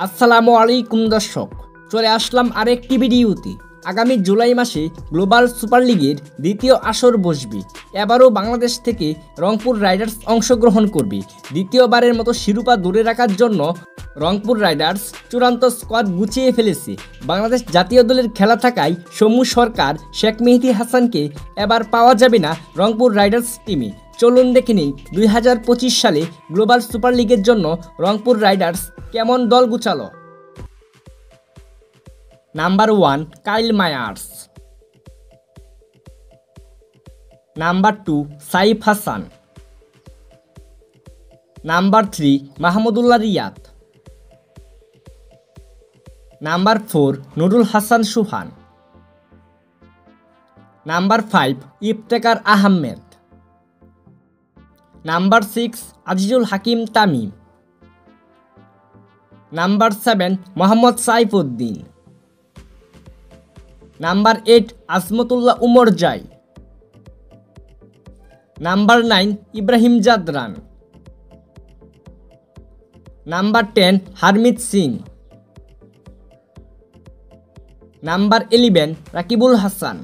আসসালামু আলাইকুম দর্শক, চলে আসলাম আরেকটি ভিডিওতে। আগামী জুলাই মাসে গ্লোবাল সুপার লিগের দ্বিতীয় আসর বসবে। এবারও বাংলাদেশ থেকে রংপুর রাইডার্স অংশগ্রহণ করবে। দ্বিতীয়বারের মতো শিরোপা ধরে রাখার জন্য রংপুর রাইডার্স চূড়ান্ত স্কোয়াড গুছিয়ে ফেলেছে। বাংলাদেশ জাতীয় দলের খেলা থাকায় সমু সরকার, শেখ মেহেদী হাসানকে এবার পাওয়া যাবে না রংপুর রাইডার্স টিমে। চলুন দেখে নিই 2025 সালে গ্লোবাল সুপার লিগের জন্য রংপুর রাইডার্স কেমন দল গুছালো। Number 1 Kyle Mayers, number 2 Saif Hasan, number 3 Mahmudullah Riyad, number 4 Nurul Hasan Sohan, number 5 Iftikhar Ahmed, number 6 Azizul Hakim Tamim, number 7 Mohammad Saifuddin, number 8 Azmatullah Omarzai, number 9 Ibrahim Zadran, number 10 Harmeet Singh, number 11 Rakibul Hasan,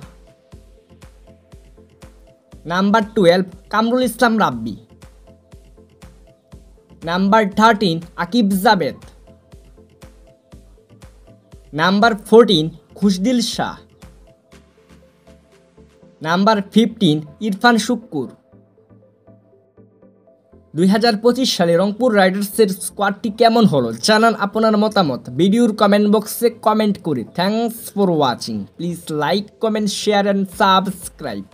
number 12 Kamrul Islam Rabbi, number 13 Akif Javed, number 14 Khushdil Shah, number 15 Irfan Sukkur. 2025 সালে রংপুর রাইডার্সের স্কোয়াডটি কেমন হলো জানান আপনার মতামত ভিডিওর কমেন্ট বক্সে কমেন্ট করে। Thanks for watching. Please like, comment, share and subscribe.